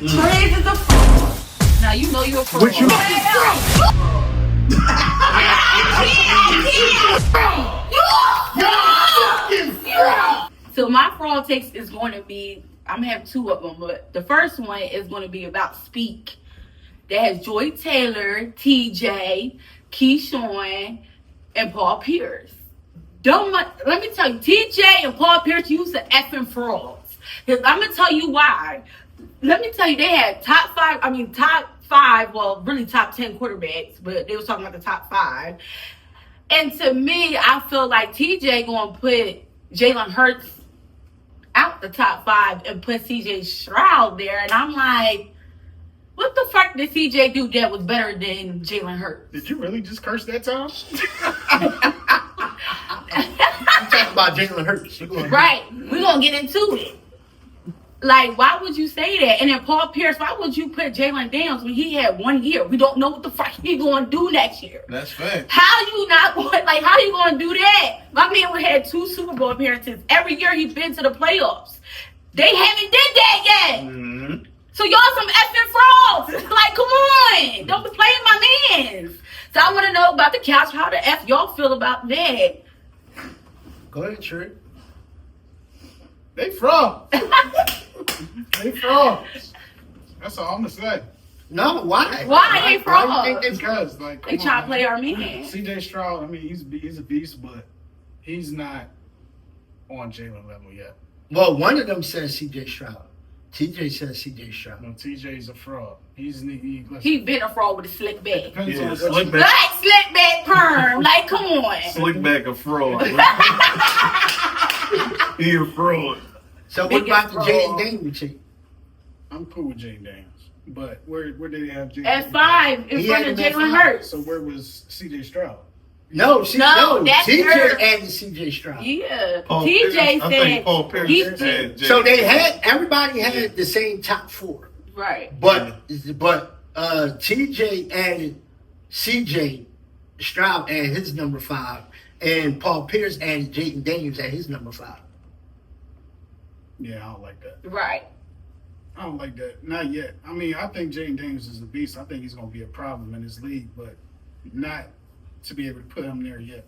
Trez is a fraud. Now you know you're a fraud. What you? So my fraud takes is going to be, I'm gonna have two of them, but the first one is going to be about Speak. That has Joy Taylor, TJ, Keyshawn, and Paul Pierce. Let me tell you, TJ and Paul Pierce used to effing frauds. Because I'm gonna tell you why. Let me tell you, they had top five, well, really top 10 quarterbacks, but they was talking about the top 5. And to me, I feel like TJ gonna put Jalen Hurts out the top 5 and put CJ Stroud there. And I'm like, what the fuck did CJ do that was better than Jalen Hurts? Did you really just curse that time? I'm talking about Jalen Hurts. Right. We're going to get into it. Like, why would you say that? And then Paul Pierce, why would you put Jalen Daniels when he had 1 year? We don't know what the fuck he's going to do next year. That's fact. How you going to do that? My man had 2 Super Bowl appearances. Every year he's been to the playoffs. They haven't did that yet. Mm-hmm. So y'all some effing frauds. Like, come on. Don't be playing my mans. So I want to know about the couch. How the F y'all feel about that? Go ahead, Trey. They frauds. They frauds. That's all I'm gonna say. No, why? Why they frauds? Why you think they Because like They try to play our man. CJ Stroud, I mean, he's a beast, but he's not on Jalen level yet. Well, one of them says C.J. Stroud. TJ says C.J. Stroud. No, TJ's a fraud. He's He been a fraud with a slick back. depends Yeah, on slick what you, back. Like slick back perm. Like, come on. Slick back a fraud. He a fraud. So what Biggest about the Jaden fraud. Daniels team? I'm cool with Jaden Daniels, but where did they have Jaden? At 5 in He front had of him at Jalen 5. Hurts. So where was CJ Stroud? No, No, that's TJ her. added C.J. Stroud. Yeah. Paul TJ Pierce, I said think Paul Pierce he had did. Jay. So everybody had the same top 4. Right. But TJ added CJ Stroud at his number 5, and Paul Pierce added Jaden Daniels at his number 5. Yeah, I don't like that. Right. I don't like that. Not yet. I mean, I think Jaden Daniels is a beast. I think he's going to be a problem in this league, but not to be able to put him there yet.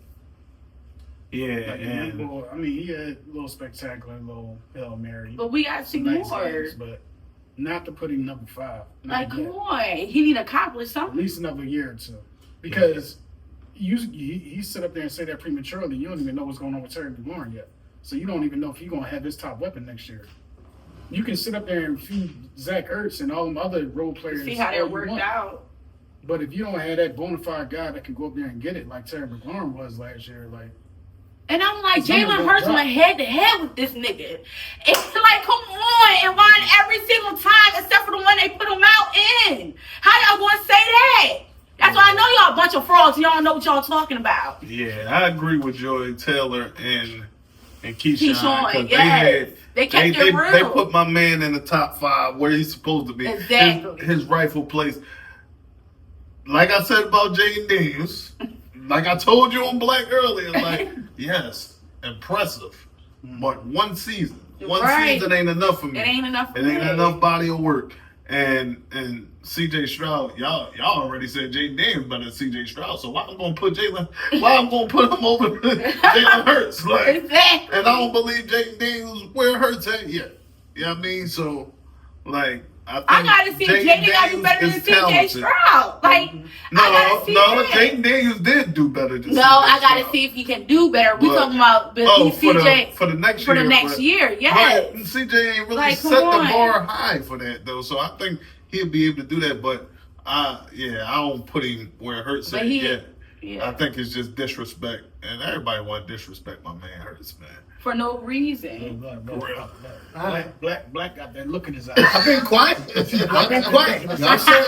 Yeah, Like, and I mean, he had a little spectacular, little Hail Mary. But we got to see some nice more. games, but not to put him number 5. Not Like, yet. come on. He need to accomplish At something. least another year or two. Because he sit up there and say that prematurely. You don't even know what's going on with Terry McLaurin yet. So you don't even know if he's going to have his top weapon next year. You can sit up there and feed Zach Ertz and all them other role players. See how all that you worked want. out. But if you don't have that bona fide guy that can go up there and get it like Terry McLaurin was last year, like, And I'm like, It's only Jalen gonna Hurts drop. went head to head with this nigga. It's like, come on, and won every single time except for the one they put him out in. How y'all gonna say that? That's why I know y'all a bunch of frauds. Y'all don't know what y'all talking about. yeah, I agree with Joy Taylor and Keyshawn. Keyshawn, 'cause yes. They kept it real. They put my man in the top 5 where he's supposed to be. Exactly. His rightful place. Like I said about Jaden Daniels, like I told you on Black earlier, like, yes, impressive. But one season. One Right. season ain't enough for me. It ain't enough for It ain't me. enough body of work. And CJ Stroud, y'all already said Jaden Daniels better than CJ Stroud. So why I'm gonna put him over Jalen Hurts? Like, Exactly. and I don't believe Jaden Daniels where Hurts at yet. You know what I mean? So, like, I think I gotta see if Jaden gotta do better than CJ Stroud. Like, I gotta see that. Jaden Daniels did do better than No, CJ I gotta Stroud. see if he can do better. We But- talking about CJ for the next for year. the next but- year. Yes. But CJ ain't really Like, set come the on. bar high for that though. So I think he'll be able to do that. But I don't put him where it hurts But at he- yet. Yeah. I think it's just disrespect, and everybody want to disrespect my man Hurts, man. For no reason. Black got that look in his eye. I've been quiet. I've been quiet. Y'all said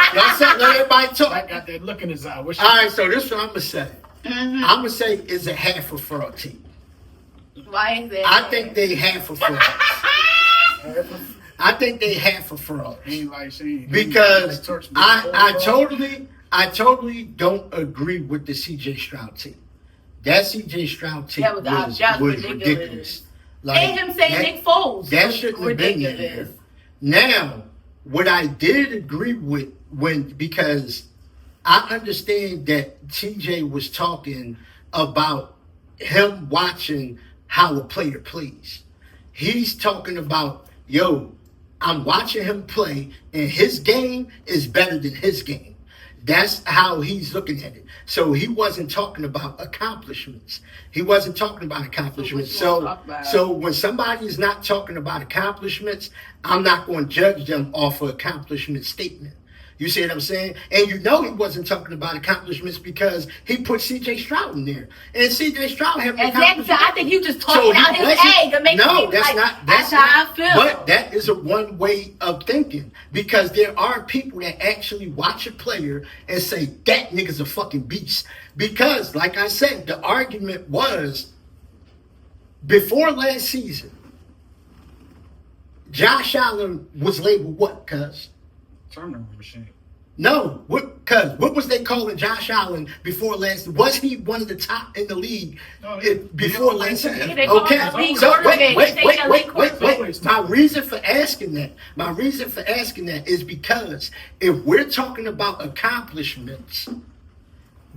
let everybody talk. Black got that look in his eye. What's All right, so this is what I'm gonna say. Mm-hmm. I'm gonna say it's a half a fraud team. Why is that? I think they half a fraud. I think they half a fraud Ain't like she because like torch me. I totally don't agree with the C.J. Stroud team. That C.J. Stroud team That was was ridiculous. ridiculous. Like, And him saying Nick Foles. that was shouldn't have been there. ridiculous. Now, what I did agree with because I understand that TJ was talking about him watching how a player plays. He's talking about, yo, I'm watching him play, and his game is better than his game. That's how he's looking at it. So he wasn't talking about accomplishments. He wasn't talking about accomplishments. So when somebody is not talking about accomplishments, I'm not going to judge them off an accomplishment statement. You see what I'm saying? And you know he wasn't talking about accomplishments because he put C.J. Stroud in there. And C.J. Stroud had Exactly. So I think you just talking out his egg to make it seem like that's how I feel. But that is a one way of thinking because there are people that actually watch a player and say, that nigga's a fucking beast. Because, like I said, the argument was before last season, Josh Allen was labeled what, cuz? Turnover machine. No, what was they calling Josh Allen before last? Was he one of the top in the league before last season? Okay, so wait. My reason for asking that is because if we're talking about accomplishments,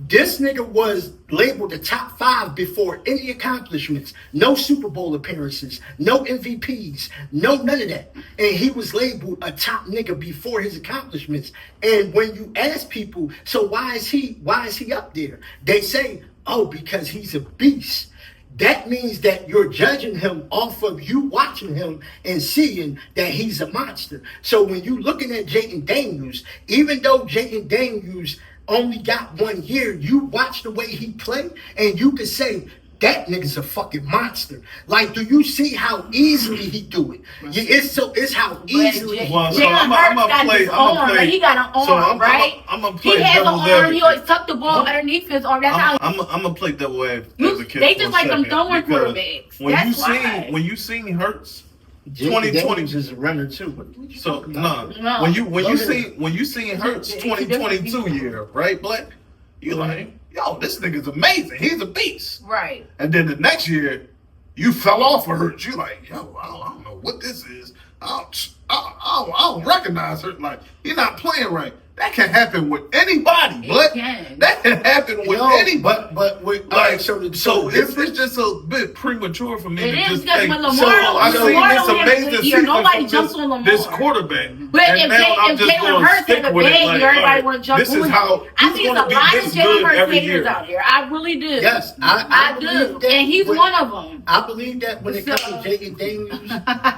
this nigga was labeled the top 5 before any accomplishments. No Super Bowl appearances, no MVPs, none of that. And he was labeled a top nigga before his accomplishments. And when you ask people, so why is he up there? They say, oh, because he's a beast. That means that you're judging him off of you watching him and seeing that he's a monster. So when you're looking at Jayden Daniels, even though Jayden Daniels only got 1 year, you watch the way he played, and you can say, that nigga's a fucking monster. Like, do you see how easily he do it? It's how easily. Well, so I'm gonna play. He got an arm, right? I'm gonna play. He has an arm. He always tuck the ball underneath his arm. That's how. I'm gonna play devil advocate. They just like them throwing quarterbacks. When you seen Hurts, 2020 is a runner too. So when you seen Hurts 2022 year, right, Black? You like, yo, this nigga's amazing. He's a beast. Right. And then the next year, you fell off of Hurts. You like, yo, I don't know what this is. I don't recognize her. Like, you're not playing right. That can happen with anybody, but that can happen with anybody. But like, so it's just a bit premature for me to just think. I've seen this amazing season nobody jumps on Lamar. This quarterback. But if Jalen Hurts had a big year, everybody would jump on him. This is how I see a lot of Jalen Hurts haters out there. I really do. Yes, I do. And he's one of them. I believe that when it comes to Jayden Daniels,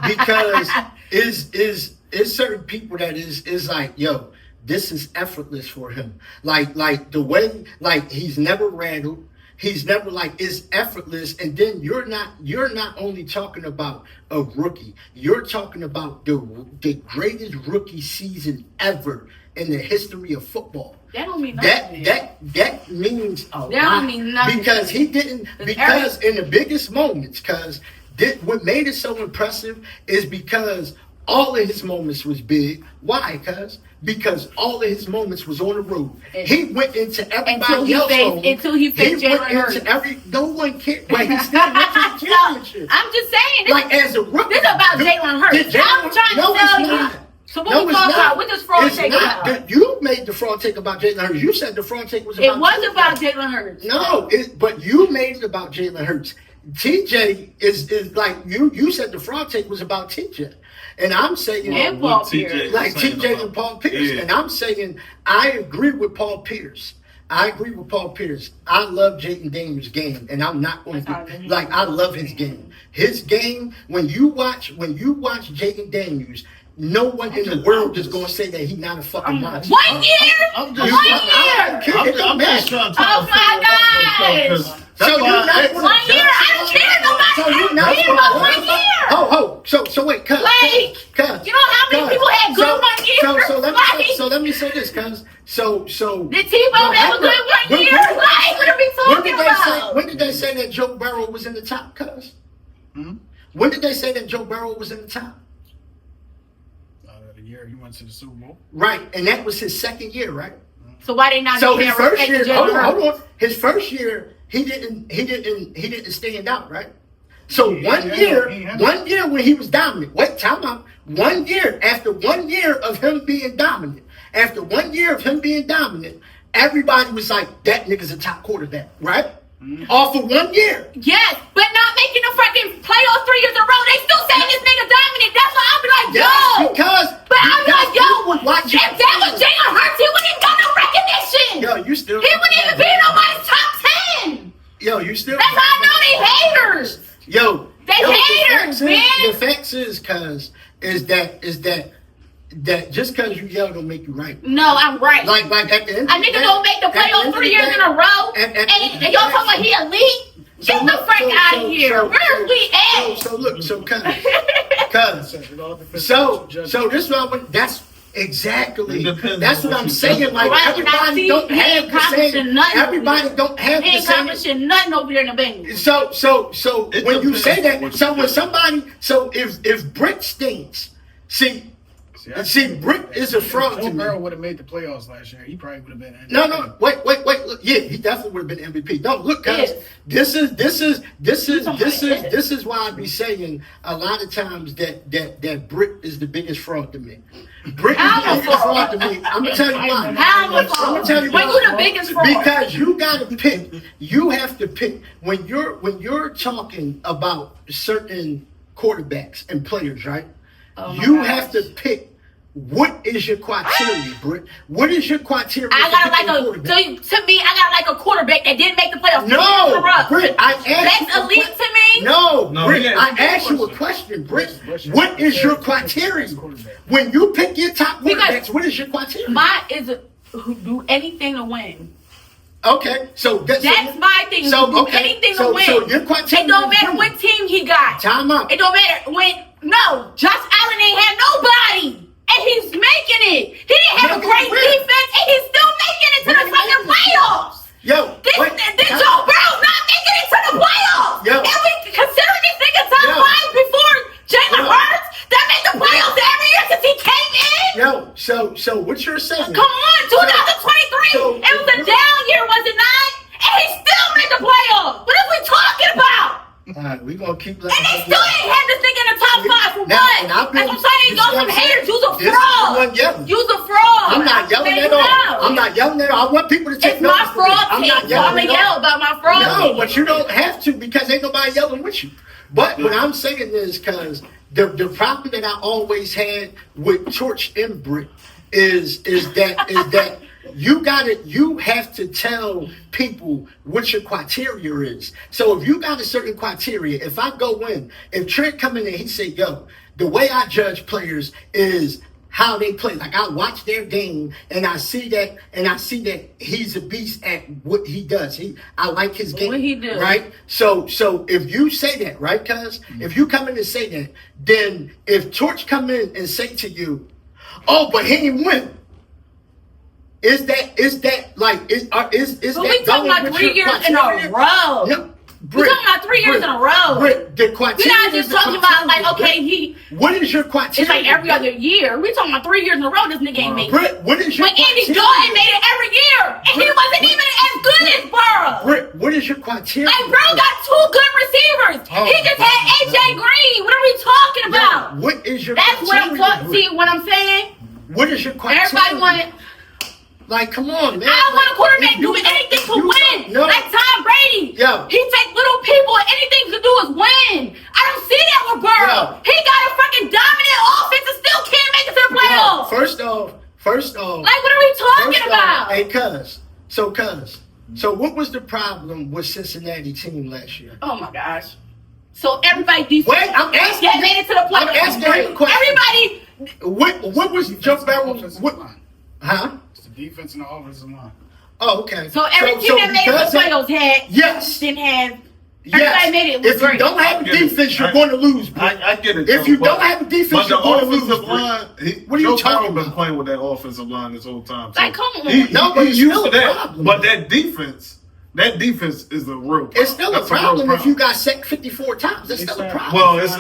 because is certain people that is like, yo, this is effortless for him. Like the way, like he's never rattled. He's never it's effortless. And then you're not only talking about a rookie, you're talking about the greatest rookie season ever in the history of football. That don't mean nothing. That means a lot. That don't mean nothing. Because he didn't, because in the biggest moments, what made it so impressive is because all of his moments was big. Why? Because all of his moments was on the road. He went into everybody else until he faced Jalen Hurts. No one cared. But he still went to the championship. I'm just saying. Like as a rookie. This is about Jalen Hurts. I'm trying to tell you. So what we talking about? What does fraud take about? You made the fraud take about Jalen Hurts. You said the fraud take was about. It was about Jalen Hurts. No, but you made it about Jalen Hurts. TJ is like you said the fraud take was about TJ. And I'm saying, and Paul Pierce. Like TJ and Paul Pierce. Yeah. And I'm saying, I agree with Paul Pierce. I love Jayden Daniels' game, and I'm not going to I love his game. His game, when you watch Jayden Daniels, no one in the world is going to say that he's not a fucking monster. 1 year? I'm just trying to oh my God! So you're not 1 year? I don't care. Nobody about 1 year. So wait, you know how many people had good 1 year? So let me say this, cuz. So did Tebow have a good 1 year? Like, what are we talking about? When did they say that Joe Burrow was in the top, cuz? When did they say that Joe Burrow was in the top? The year he went to the Super Bowl. Right, and that was his second year, right? So why they not? So his first year, hold on. His first year, he didn't stand out, right? So 1 year when he was dominant. Wait, time out. 1 year, after 1 year of him being dominant, everybody was like, that nigga's a top quarterback, right? All for 1 year. Yes, but not making the fucking playoffs 3 years in a row. They still saying this nigga dominant. That's why I'll be like, yo. But I'll be like, yo, if that was Jalen Hurts, he wouldn't even got no recognition. Yo, you still. He wouldn't even be in nobody's top 10. Yo, you still. That's how I know they haters. Yo, they haters, man. The facts is that just because you yell don't make you right. No, I'm right. Like at the end. A nigga don't make the playoffs 3 years in a row, and y'all talking about he elite. Get the fuck out of here. Where's we at? So look, so this one, that's exactly. That's what I'm saying. Like everybody don't have the same. Everybody don't have the same. Accomplishing nothing over there in the Bengals. So when you say that, so when somebody, so if Brick stinks, see, Brick is a fraud to me. Burrow would have made the playoffs last year. He probably would have been MVP. No. Wait. Look, yeah, he definitely would have been MVP. No, look, guys, this is why I be saying a lot of times that Brick is the biggest fraud to me. Brick is the biggest fraud to me. I'm gonna tell you why. I'm gonna tell you why. When you the biggest fraud? Because you gotta pick. You have to pick when you're talking about certain quarterbacks and players, right? You have to pick. What is your criteria, Britt? What is your criteria? I got like a quarterback that didn't make the playoffs. No, Britt, I asked that's elite to me. No, Britt, I asked you a question, Britt. What is your criteria? When you pick your top quarterbacks, what is your criteria? Mine is do anything to win. Okay, so that's my thing. So do anything to win. So your criteria. It don't matter what team he got. Time out. It don't matter when. No, Josh Allen ain't had nobody. And he's making it. He didn't have a great defense, and he's still making it to the fucking playoffs. This Joe Burrow not making it to the playoffs. And we consider this nigga top 5 before Jalen Hurts that made the playoffs every year since he came in. So what you're saying? Come on, 2023. It was a down year, was it not? And he still made the playoffs. What are we talking about? All right, we're gonna keep. And they still ain't had this nigga in the top 5 for what? That's what I'm saying. Y'all some haters. You's a fraud. You's a fraud. I'm not yelling at all. I'm not yelling at all. I want people to take it's my fraud team. I'm gonna yell about my fraud team. No, but you don't have to because ain't nobody yelling with you. But what I'm saying is because the problem that I always had with Torch and Brick is that you have to tell people what your criteria is. So if you got a certain criteria, if I go in, if Trent come in and he say, yo, the way I judge players is how they play. Like I watch their game and I see that he's a beast at what he does. I like his game. What he do. Right? So if you say that, right, cuz? If you come in and say that, then if Torch come in and say to you, oh, but he didn't win. Is that like but we talking about 3 years in a row. No, we talking about 3 years in a row. The criteria. We're not just talking about like okay What is your criteria? It's like every other year. We talking about 3 years in a row. This nigga ain't made it. What is your criteria? Andy Dalton made it every year, and he wasn't even as good as Burrow. What is your criteria? Like Burrow got 2 good receivers. He just had AJ Green. What are we talking about? What is your? That's what I'm talking. See what I'm saying? What is your criteria? Everybody want. Like, come on, man. I don't want a quarterback doing anything to win. Like Tom Brady. Yo. He take little people and anything to do is win. I don't see that with Burrow. He got a fucking dominant offense and still can't make it to the playoffs. First off. Like, what are we talking about? Hey, cuz. So what was the problem with Cincinnati team last year? Oh, my gosh. So everybody defense. Wait, I'm asking. That made it to the playoffs. I'm asking him a question. Everybody. What was Joe Burrow? Huh? Defense and the offensive line. Oh, okay. So every team that made the playoffs didn't have. Everybody made it. If you don't have a defense, you're going to lose. Bro. I get it. If you don't have a defense, you're going to lose. What are you talking about? Been playing with that offensive line this whole time. Like, come on. He's used to that. But that defense that defense is a real problem. It's still a problem if you got sacked 54 times. It's still a problem. Well, it's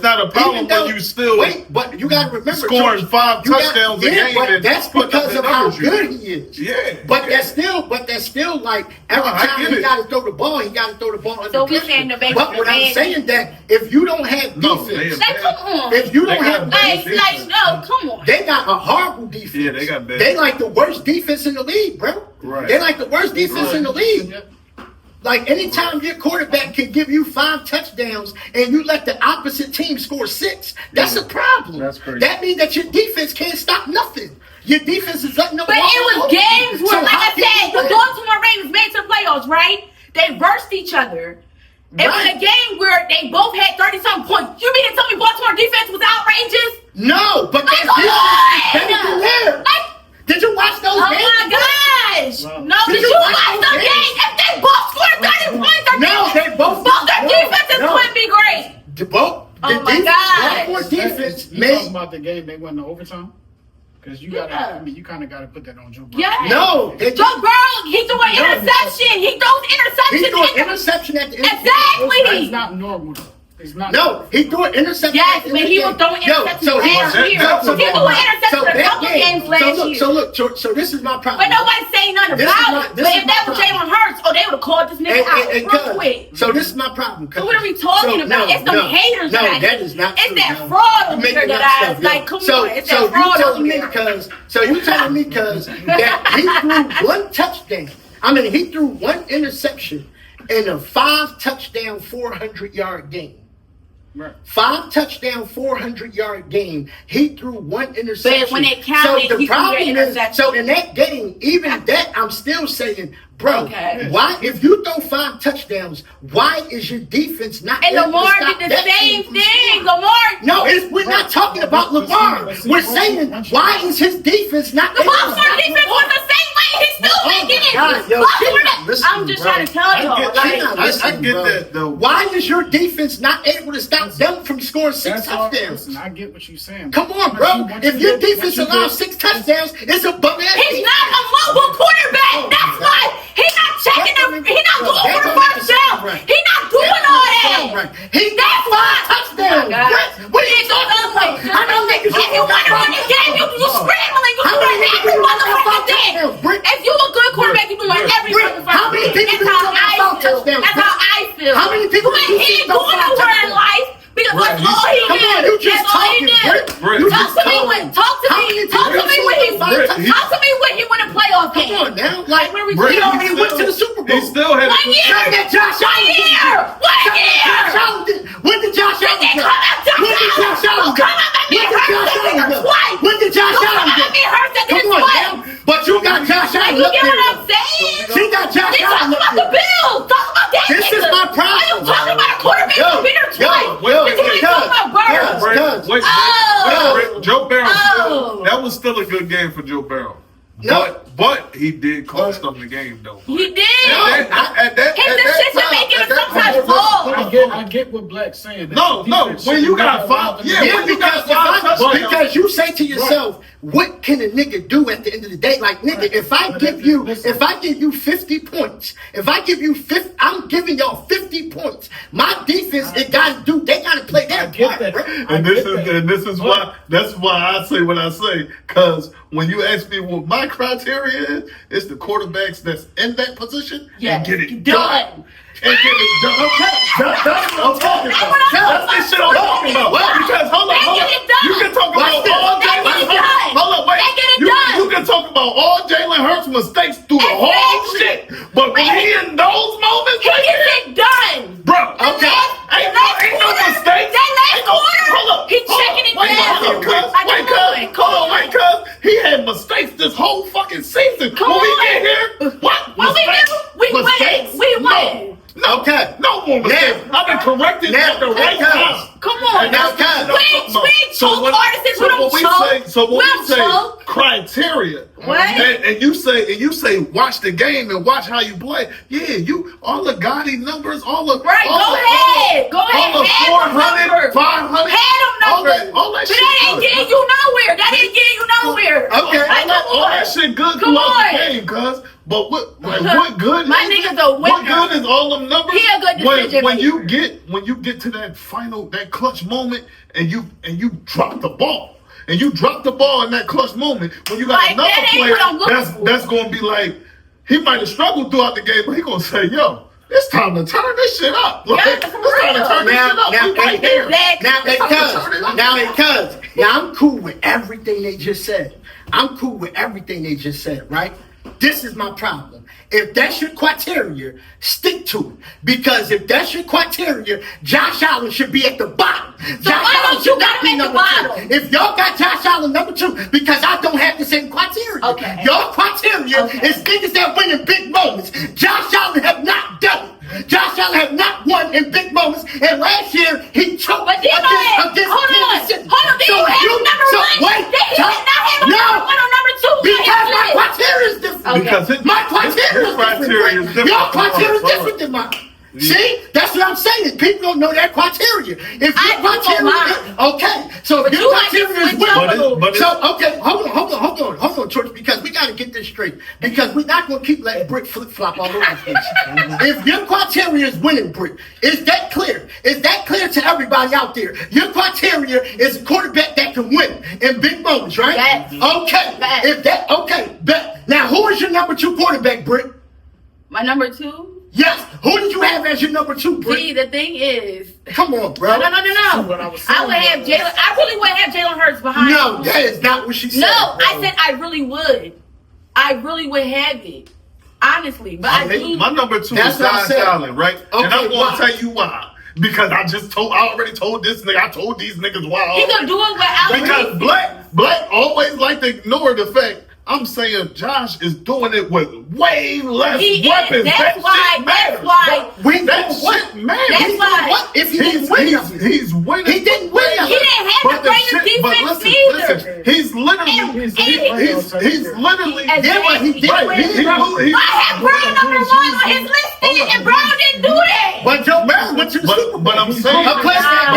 not a problem when you still but you got to remember scoring 5 touchdowns a game. But that's because of how good he is. Yeah. But that's still like every time he got to throw the ball, he got to throw the ball under So we pressure. saying the base. But what I'm saying that if you don't have defense, come on. if you don't have no, come on. they got a horrible defense. Yeah, they got bad. They like the worst defense in the league, bro. Right. They like the worst defense in the league. Like anytime your quarterback can give you 5 touchdowns and you let the opposite team score 6, that's a problem. That's crazy. That means that your defense can't stop nothing. Your defense is letting them But walk it was over. games where, So like how I can you said, the win? Baltimore Ravens made it to the playoffs, right? They versed each other. It was a game where they both had 30-something points. You mean to tell me Baltimore defense was outrageous? No, but that Come defense is better than on! theirs. Like, Did you watch those oh games? my gosh! Wow. No, Did did you you watch watch those the games? game? If they both scored 30 points, They both their defenses couldn't be great. Oh my gosh. Baltimore defense You talking made. about the game they went to overtime? Because you got to, Yeah. I mean, you kind of got to put that on Joe Burrow. Yeah. No, they Joe Burrow, he threw an No. interception. He throws interceptions. He threw an interception at the end. Exactly. That's not normal, though. It's not. No, he threw an interception. Yes, at the but end he of was the throwing game. interceptions last year. He so threw an interception a couple games last year. So this is my problem. But nobody's saying nothing This is about my- it. this But is if my that was problem. Jalen Hurts, they would have called this nigga out real quick. So this is my problem. So what are we talking about? It's them haters No, that that is not it's true. that no. fraud You over making here that up I stuff, like. yo. Come so, on, it's so that fraud you telling over me there. that he threw one touchdown. I mean, he threw one interception in a 5-touchdown, 400-yard game. Right. 5-touchdown, 400-yard game. He threw one interception. But when it counted, so the he threw problem the is, interception. so in that game, even that, I'm still saying, bro, Okay. why? If you throw 5 touchdowns, why is your defense not? And able to Lamar stop did the that team same from thing. scoring? Lamar, No, we're not talking about Lamar. We're saying, why is his defense not? the able to Baltimore stop defense Lamar? was the same way. He's still Oh making my it. God, yo, Baltimore- she's not listening, I'm just bro. trying to tell y'all. I get bro. that, though. Why is your defense not able to stop them from scoring 6 That's all. touchdowns? Listen, I get what you're saying. Come on, bro. If your defense allows 6 touchdowns, it's a bum ass. He's not a mobile quarterback. That's why he's not checking them. He's not going for the first down. He's not doing all that. He got 5 touchdowns. What are you talking about? I know niggas. If you want to win the game, you scrambling. You doing every motherfucking thing. If you a good quarterback, you doing every motherfucking How many thing. people That's how do you I think feel. touchdowns? That's how I feel. How many people But do you he think ain't going touchdowns? nowhere in life because that's all he Come on, did. you just That's all he talking, did. Britt. You Talk just to me talking. when he win a playoff game. Come on now, like Where we he still- already went to the Super Bowl. He still had. One year. Shout out Josh Allen. One year. When did Josh When Allen they go? come out to When did Josh Allen go? come out at me When did hurt Josh that Allen nigga go? twice. When did Josh Come Allen out go? at me hurt that Come nigga on twice. now. But you got Josh Like, Allen you up get what I'm there. saying? She got Josh You Allen talking up about the there. Bills. Talk about that This is nigga. my problem. Why you talking about a quarterback Yo, who beat her yo, twice? well, This is what you talking about, Burrow. Cuz. Wait, Oh. Joe Barrow. Oh. That was still a good game for Joe Barrow. No. But he did cost them the game though. He did. His decision making is sometimes wrong. I get what Black's saying. No, when you got 5, when you got 5 touchdowns. Because you say to yourself, what can a nigga do at the end of the day? Like, nigga, if I give you 50 points, I'm giving y'all 50 points. My defense, they gotta play their part, bro. And this is why that's why I say what I say. Cause when you ask me what my criteria is, it's the quarterbacks that's in that position and get it done. And get it done. Okay. That's what I'm talking about. That's the shit I'm talking about. Because hold on. You can talk about all You can talk about all Jalen Hurts mistakes through the whole shit. But when he in those moments, He gets it done. bro, okay. Ain't no mistakes. That last quarter, he checking it down. Wait, cuz he had mistakes this whole fucking season. Come when we on. get here, what? What we do? We Mistakes? win. We win. No, Okay. no more mistakes. I've been corrected at the right time. Come on. And that's kind. We choke artists. We don't choke. So when we say choke. criteria, What? and you say watch the game and watch how you play. Yeah, all the gaudy numbers, Right, all go the ahead. all the Head 400, numbers. 500, Head them numbers. all that But shit. that ain't getting you nowhere. That ain't getting you nowhere. Okay. Like, come all on. that shit good Come throughout on. the game. cuz. But what good? My nigga's a winner. What good is all them numbers? He a good decision when maker. you get to that clutch moment and you drop the ball. And you drop the ball in that clutch moment when you got Like, another that ain't player what I'm looking for. that's gonna be like, he might have struggled throughout the game, but he gonna say, yo, it's time to turn this shit up. Like, Yeah, it's for time to real. turn this shit up. We right here. Now, I'm cool with everything they just said. I'm cool with everything they just said, right? This is my problem. If that's your criteria, stick to it. Because if that's your criteria, Josh Allen should be at the bottom. So why don't you got him at the bottom? If y'all got Josh Allen number 2, because I don't have the same criteria. Okay. Your criteria is niggas that win in big moments. Josh Allen have not done it. Josh Allen have not won in big moments. And last year, he choked But then against hold on. Did you have him number 1? Wait, Did he not have him number 1 or number 2? because my criteria is different. Okay. Because My criteria is criteria is different. Your criteria is Bro. different than mine. See, that's what I'm saying. People don't know that criteria. If I your do know criteria, mine. okay. So if But your you like to criteria is switch up a little winning, bit. so okay, hold on, George, because we got to get this straight. Because we're not going to keep letting Brick flip flop all over the place. If your criteria is winning, Brick, is that clear? Is that clear to everybody out there? Your criteria is a quarterback that can win in big moments, right? Yes. Okay. Yes. If that bet. Now, who is your number 2 quarterback, Brick? My number 2? Yes. Who did you have as your number 2, Brick? See, the thing is, Come on, bro. no. what I was saying I would have was- Jalen. I really would have Jalen Hurts behind. No, him. that is not what she said. No, bro. I said I really would. I really would have it. Honestly. But I do. My number 2 That's is what I Josh said. Allen, right? Okay, And I'm why? gonna tell you why. Because I already told this nigga, I told these niggas why. He gonna do it without Because me. Black always like to ignore the fact. I'm saying Josh is doing it with way less He is. weapons. That's That why- shit that's matters. why- We That know what? shit matters. That's He why- did what if he didn't win? He's winning. He didn't win. He didn't have But the greatest defense listen, either. he's literally, And- he's and- literally, Yeah, but he did right, win. I had Brown number 1 on his listing, and Brown didn't do that. But Joe Burrow went to the Super Bowl. but I'm saying, A place that-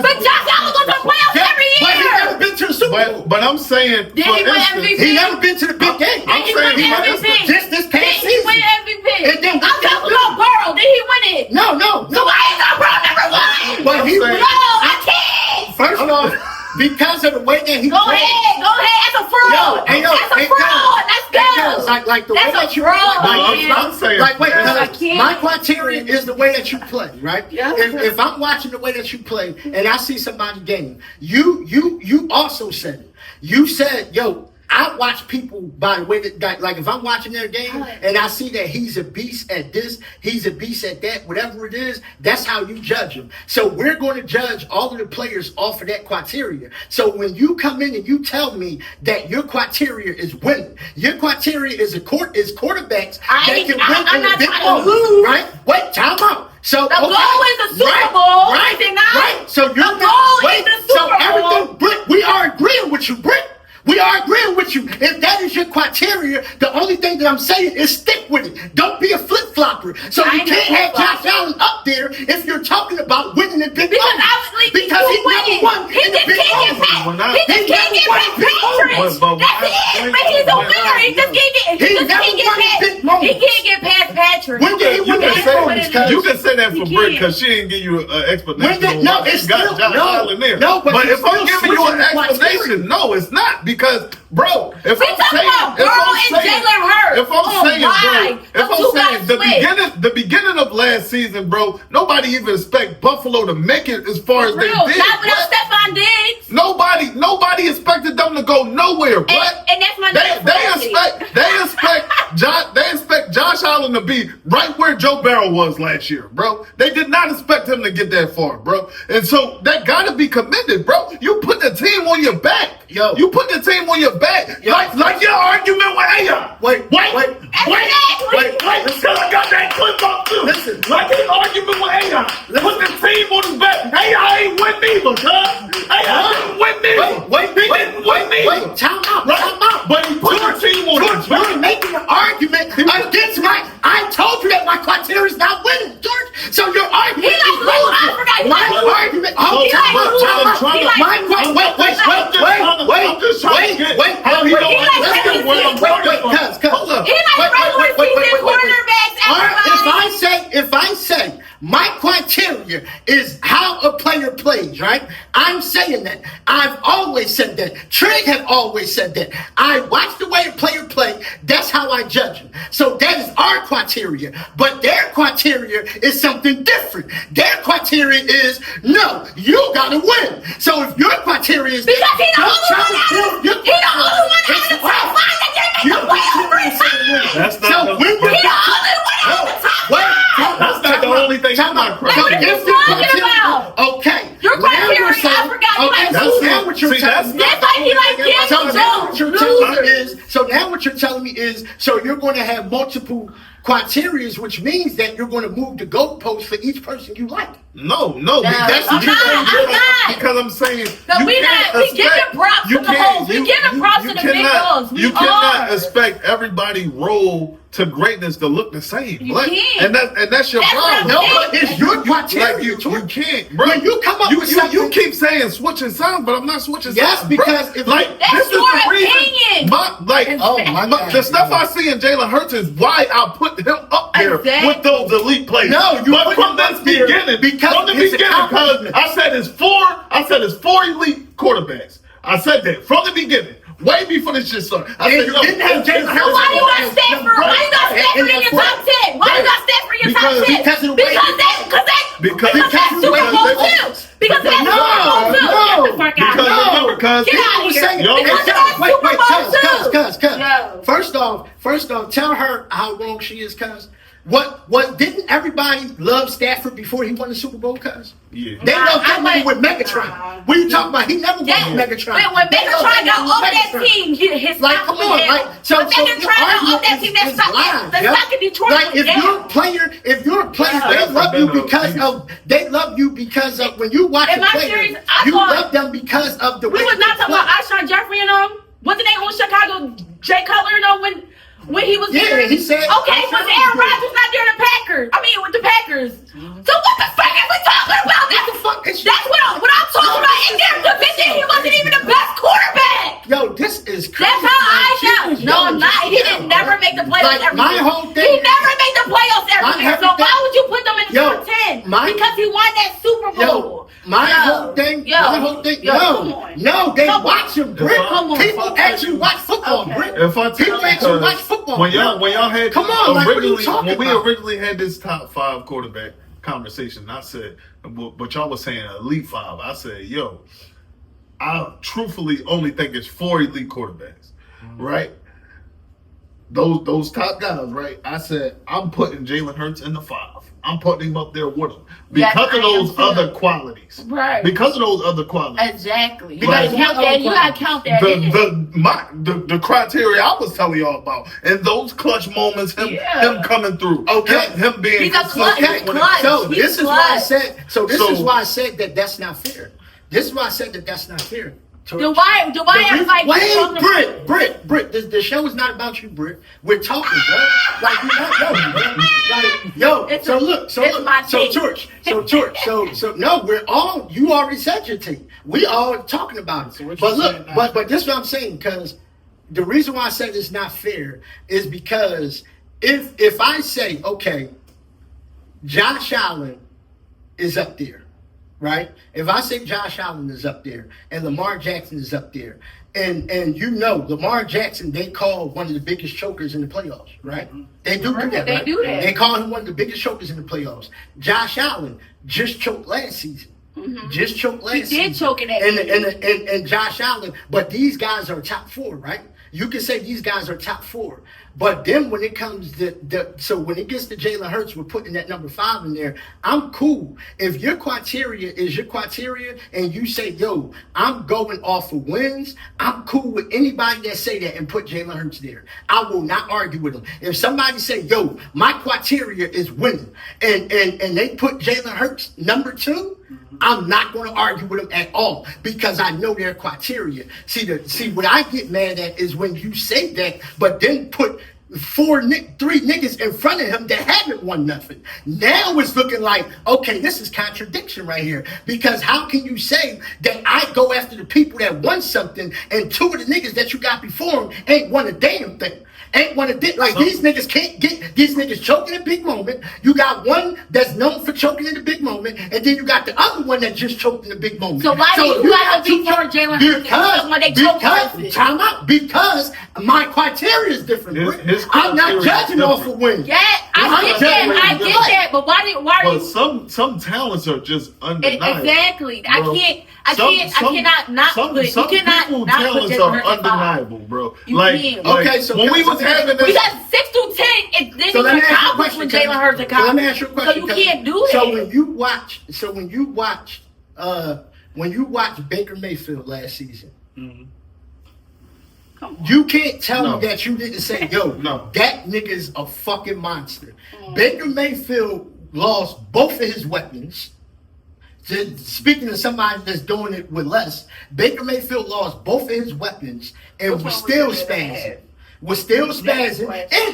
But Josh Allen goes to the playoffs every But he year. never been to the Super Bowl. but I'm saying, Did for he win instance, MVP? He never been to the big game. Did he win MVP? Just this Did past he win season. MVP? And then- I'm talking about Burrow. Did he win it? No. So why is that Burrow number 1? But he I'm saying- No, I can't. First off, because of the way that he Go played. ahead. That's a fraud. Hey, yo, That's a hey, fraud. Let's go. Like the way That's that a you fraud, like, man. I'm saying, Like wait, I cuz can't. my criteria is the way that you play, right? Yeah. If I'm watching the way that you play and I see somebody game, you also said it. You said, yo, I watch people by the way that, like, if I'm watching their game and I see that he's a beast at this, he's a beast at that, whatever it is, that's how you judge him. So we're going to judge all of the players off of that criteria. So when you come in and you tell me that your criteria is winning, your criteria is quarterbacks I'm that can not win in the big trying to moment, lose. right? Wait, time out. So The goal is the Super Bowl, is it not? Right. So you're The goal is the So Super Bowl. everything, Britt, we are agreeing with you, Britt. We are agreeing with you. If that is your criteria, the only thing that I'm saying is stick with it. Don't be a flip-flopper. So I you ain't can't a have Josh flip-flopper. Allen up there if you're talking about winning in big Because moments. obviously Because he winning. never won He in the just big can't get moments. past. He just can't get past Patriots. But That's it. But he's a winner. He just can't get. He He just never can't get won in past. big moments. He can't get past Patrick. When did he win in big moments? You can say that for You Britt can't. because she didn't give you an explanation. When did- on no, why it's she got still- Josh no, Allen there. no, but if you're I'm still giving you an switching the criteria. explanation, no, it's not because, bro. If We I'm talking saying, about Burrow and Jalen Hurts. if I'm saying, why? bro, if The I'm two saying got switched. the beginning of last season, bro, nobody even expect Buffalo to make it as far as they Real. did. Not without What? Stephon Diggs. Nobody expected them to go nowhere. What? And that's my They expect Josh Allen to be right where Joe Burrow was last year, bro. They did not expect him to get that far, bro. And so that gotta be commended, bro. You put the team on your back. Yo. You put the team on your back. Yo. Like your argument with AI. Wait. Until I got that clip up too. Listen. Like his argument with AI. Put the team on his back. AI ain't win neither, cuz. AI didn't win neither. Wait, time out. But he put your team on his back. You're making an argument against I told you that my criteria is not winning, George. So your argument He like is lose. wrong. I forgot he My like argument. lose. He like lose. Wait. He like right? I'm saying that. I've always said that. Trig have always said that. I watch the way a player play. That's how I judge him. So that is our criteria. But their criteria is something different. Their criteria is, no, you gotta win. So if your criteria is because he the only one out of the top 5 that didn't make the playoffs. That's not So the when we're He the only one out of the top 5. That's not the only thing. Time out. That's what you're talking about. Okay. Your criteria, I forgot you like That's Luka. now what you're telling me. That's like he like Kim So now what you're Jones. telling me is, so now what you're telling me is, so you're going to have multiple criterias, which means that you're going to move the goalpost for each person you like. No, That's I'm not. because I'm saying No, we give the props to the hoes. We give the props to the big dogs. You cannot expect everybody roll to greatness to look the same. You Like, can't. and that's your That's problem. what I'm No, but it's your criteria. Like you can't, bro. When you come up with you something- keep saying switching sounds, but I'm not switching Yes, sounds. because bro. if- like That's this is your the reason. opinion. The stuff I see in Jalen Hurts is why I put him up there Exactly. with those elite players. No, you but put from him this up there beginning, because from the of his beginning, because accomplishments. I said it's four elite quarterbacks. I said that from the beginning. Way before this shit started. I And said, you no, didn't have Jalen So Hurts. why you got Stafford? Why you got Stafford in your top 10? Why you got Stafford in your top 10? Because of the way- Because that's Super Bowl too. Because that's Super Bowl too. Get the fuck out of here. because Get out of here. Yo, Because that's Super Bowl too. Cuz. Yo. First off, tell her how wrong she is, cuz. What didn't everybody love Stafford before he won the Super Bowl, cuz? Yeah. They Nah, loved I him went- with Megatron. Nah. What are you talking about? He never won Yeah. with Megatron. When They loved Megatron him got with off that Megatron. team, his Like, stock come was on, down. like, so When Megatron got off that team, that stock, the stock in Detroit like, was if you're a down. player, Yeah. they love you because of when you watch Am a I player, serious? I you thought- love them because of the way We was not they talking about Alshon Jeffrey and wasn't they on Chicago? Jay Cutler when he was Yeah, there? he said- Okay, was Aaron Rodgers not there the Packers? I mean, with the Packers. So what the fuck are we talking about? What the fuck is- That's what I'm talking about. In their division, he wasn't even the best quarterback. Yo, this is crazy. That's how I She know. is No, I'm young. not. He didn't never make the playoffs Like, every my year. whole thing He is- never made the playoffs My every year. So everything- why would you put them in the Yo, top 10? my- Because he won that Super Bowl. Yo, my whole thing, come on. no, they Come on. watch him, Brick. Come on. People actually watch football, Okay. Brick. If I tell People you, actually watch football. when y'all had Come on, like, what are you originally talking when we about? originally had this top 5 quarterback conversation, I said, but y'all was saying elite 5. I said, yo, I truthfully only think it's 4 elite quarterbacks, right? Those top guys, right? I said I'm putting Jalen Hurts in the 5. I'm putting him up there with him Yes, because I of am those too. other qualities. Right. Because of those other qualities. Exactly. You Because gotta count that. You gotta count that. in. The criteria I was telling y'all about, and those clutch moments, him coming through, Okay. him being He's a clutch. consistent He's when it clutch. comes So to- this is why I said. So- is why I said that that's not fair. This is why I said that that's not fair. Then why everybody keep talking about- Britt. The show is not about you, Britt. We're talking, bro. Like you not know, bro. Like yo. It's so a- look. So it's look. my So team. Torch. So no. We're all. You already said your team. We all talking about it. So what but you look. saying now? But this is what I'm saying because the reason why I said it's not fair is because if I say okay, Josh Allen is up there. Right? If I say Josh Allen is up there and Lamar Jackson is up there, and you know Lamar Jackson, they call one of the biggest chokers in the playoffs, right? They do that. They right? do that. They call him one of the biggest chokers in the playoffs. Josh Allen just choked last season. Just choked last season. He did choke in that and, and Josh Allen, but these guys are top 4, right? You can say these guys are top 4. But then when it comes to so when it gets to Jalen Hurts, we're putting that number 5 in there. I'm cool. If your criteria is your criteria and you say, yo, I'm going off of wins, I'm cool with anybody that say that and put Jalen Hurts there. I will not argue with them. If somebody say, yo, my criteria is winning and they put Jalen Hurts number 2, I'm not going to argue with them at all because I know their criteria. See, what I get mad at is when you say that, but then put three niggas in front of him that haven't won nothing. Now it's looking like, okay, this is contradiction right here. Because how can you say that I go after the people that won something and two of the niggas that you got before them ain't won a damn thing? Ain't one of these niggas can't get these niggas choking in big moment. You got one that's known for choking in the big moment, and then you got the other one that just choked in the big moment. So why do you got to beat Jalen Because time out. Because my criteria is different. I'm not judging off of wins. Yeah, I get that. But why are you? Some talents are just undeniable. Exactly. Bro. I cannot not put. Some You cannot people's not talents put are undeniable, bro. You Like, can't. Okay, so when we was having this, Because 6 through 10, it didn't So let me ask you a accomplish question, when Jalen Hurts let accomplished. me ask you a question. So you can't do that. So when you watch Baker Mayfield last season, Come on. you can't tell No. me that you didn't say, yo, No. that nigga's a fucking monster. Baker Mayfield lost both of his weapons. Speaking of somebody that's doing it with less, Baker Mayfield lost both of his weapons and was still spazzing. And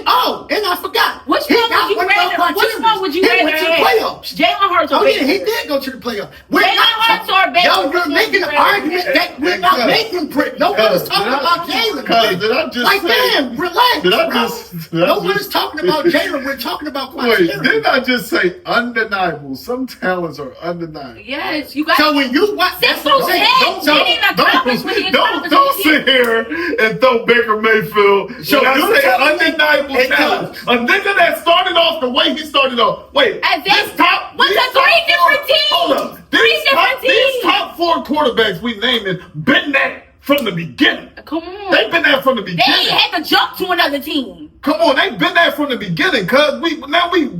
I forgot. Which one would you rather went to the have? playoffs. Jalen Hurts or Oh yeah, Baker? he did go to the playoffs. Jalen Hurts or Baker? Yo, Which you're one making would an you rather argument have? that we're not making, Britt. No one is talking about Jalen. Cuz, did I just Like, say- damn, relax, Did I bro. just- did I No one just- is talking about Jalen. We're talking about Wait, criteria. didn't I just say undeniable? Some talents are undeniable. Yes, you got. So when you watch, 6 through 10, he didn't accomplish what he accomplished. Don't sit here and throw Baker Mayfield. So When I you're say telling me- undeniable Hey, talent, a nigga that started off the way he started off. Wait, And this this top, was these a top three four- different teams. Hold up, Three different these teams. top 4 quarterbacks we naming been that from the beginning. Come on. They've been there from the They beginning. ain't had to jump to another team. Come on, they've been there from the beginning, cuz we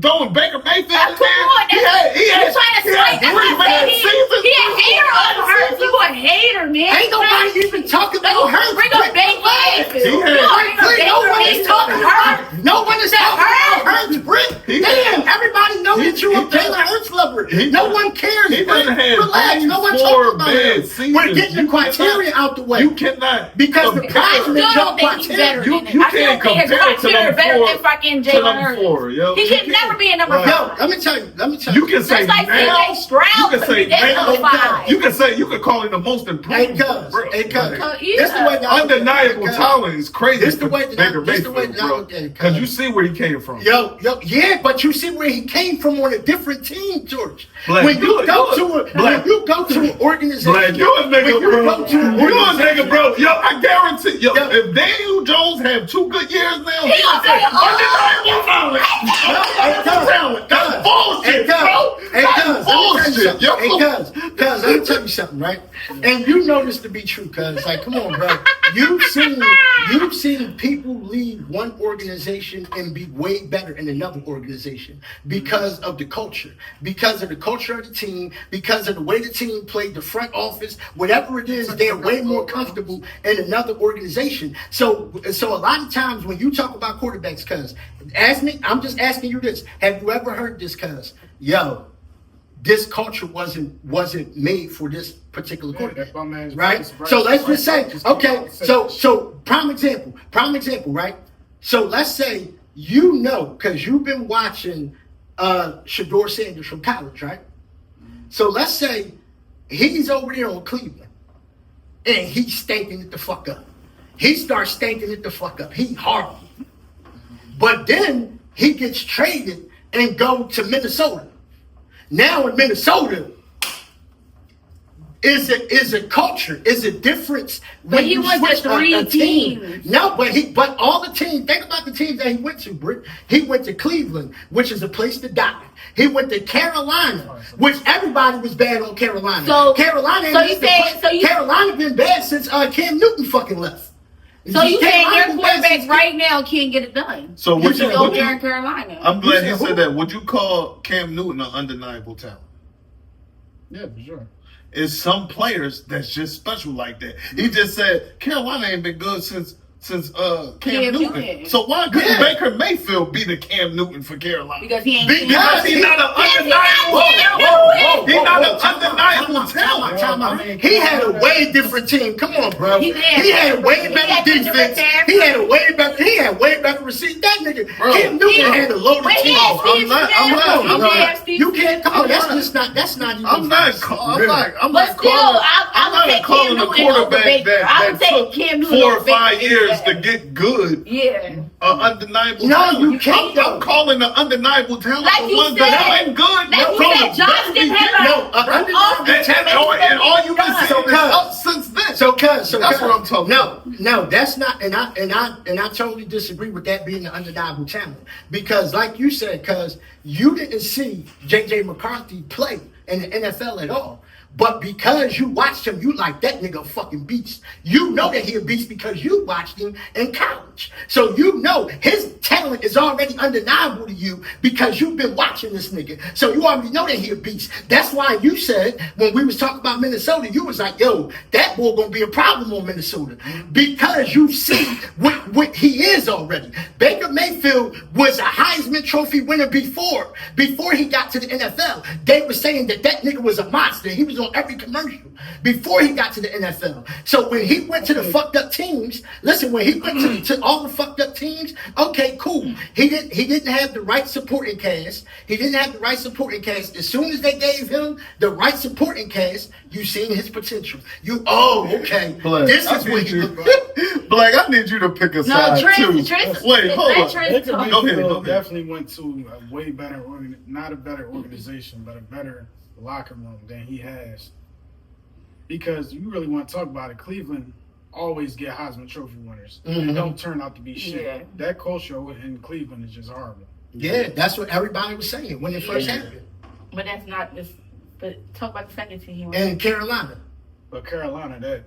throwing Baker Mayfield in Come there. on, He had you trying to slight. That's three what bad I'm saying. seasons. He a hater of Hurts. You a hater, man. Ain't nobody even talking about Hurts. Bring up Baker Mayfield. He had- No one is talking Hurts. No one is talking about Hurts. Hurts, Britt. He- Damn, everybody knows he- that you're a he- Jalen Hurts lover. he- No one cares, he Britt. done had Relax. No one 4 talking about bad it. seasons. We're getting the You criteria cannot- out the way. You cannot Because the compare- I prize still is don't think he's better criteria. than it. You I still can't think his compare to criteria them better 4 than fucking to Jalen them Hurts. 4, yo. He should never be a number Right. 5. Yo, let me tell you. You can say Just like now, CJ Stroud you can could say be that now, number 5. you can call him the most Hey, improved. cuz. bro. Hey, cuz. Yeah. This the way that I look at it, Undeniable cuz. talent is crazy. This the way that I- Baker this the way Mayfield, that I bro. look at it, Because cuz. you see where he came from. Yo, yeah, but you see where he came from on a different team, George. Black, when you go to an organization, Black, you a nigga, when you bro. go to an You a nigga, organization, bro. Yo, I guarantee. Yo, Yo. if Daniel Jones have 2 good years now, He gonna say, undeniable talent. Undeniable talent. That's bullshit, bro. That's bullshit. Yo. cuz, let me tell you something, right? And you know this to be true, cuz. Like, come on, bro. You've seen people leave one organization and be way better in another organization because of the culture, because of the culture of the team, because of the way the team played, the front office, whatever it is, they're way more comfortable in another organization. So a lot of times when you talk about quarterbacks, cuz, ask me, I'm just asking you this. Have you ever heard this, cuz? Yo, this culture wasn't made for this particular quarterback, right? So let's just say, okay, so prime example, right? So let's say you know, because you've been watching Shedeur Sanders from college, right? So let's say he's over there on Cleveland and he's stinking it the fuck up. He starts stinking it the fuck up. He horrible. But then he gets traded and go to Minnesota. Now in Minnesota, is a culture, is a difference when But he you went to switch 3 a team. teams. No, but all the teams. Think about the teams that he went to, Britt. He went to Cleveland, which is a place to die. He went to Carolina, which everybody was bad on Carolina. So- Carolina, so you saying- Carolina been bad since Cam Newton fucking left. So you saying Carolina your been bad quarterbacks since- right now can't get it done? So You would said you? Go Would there in you Carolina. I'm glad You he said said who? that. Would you call Cam Newton an undeniable talent? Yeah, for sure. It's some players that's just special like that. He just said Carolina ain't been good since Cam Newton. So why couldn't Baker Mayfield be the Cam Newton for Carolina? Because he ain't. Because he's not an undeniable. He's not an undeniable talent. He had a way different team. Come on, bro. He did. He had a way He better had two defense. different He had a way better. He had way better receiver. That nigga, Cam Newton had a loaded But he team. had Steve Smith. You can't come on. That's not even. I'm not calling a quarterback that took Cam Newton 4 or 5 years to get good. Yeah. Undeniable. No, talent. you can't. I'm calling the undeniable talent Like the you ones said. that ain't good. Like you from said, the Justin very Herbert. beginning. And all you've been saying is up since then. So that's what I'm talking about. No, that's not, and I totally disagree with that being an undeniable talent because, like you said, because you didn't see J.J. McCarthy play in the NFL at all. But because you watched him, you like that nigga fucking beast. You know that he a beast because you watched him in college. So you know his talent is already undeniable to you because you've been watching this nigga. So you already know that he a beast. That's why you said when we was talking about Minnesota, you was like, yo, that boy gonna be a problem on Minnesota. Because you see what he is already. Baker Mayfield was a Heisman Trophy winner before he got to the NFL. They were saying that nigga was a monster. He was on every commercial before he got to the NFL. So when he went to the fucked up teams, listen, when he went to all the fucked up teams, okay, cool. He didn't have the right supporting cast. He didn't have the right supporting cast. As soon as they gave him the right supporting cast, you seen his potential. Okay. Black, This is what he looked like. Black, I need you to pick a side too. Wait, hold on. Baker Go Mayfield ahead. definitely went to a way better, not a better organization, but a better locker room than he has. Because you really want to talk about it, Cleveland always get Heisman Trophy winners. And don't turn out to be shit. Yeah. That culture in Cleveland is just horrible. Yeah, that's what everybody was saying when it first happened. But that's not this. But talk about the second team he went. And Carolina, But Carolina,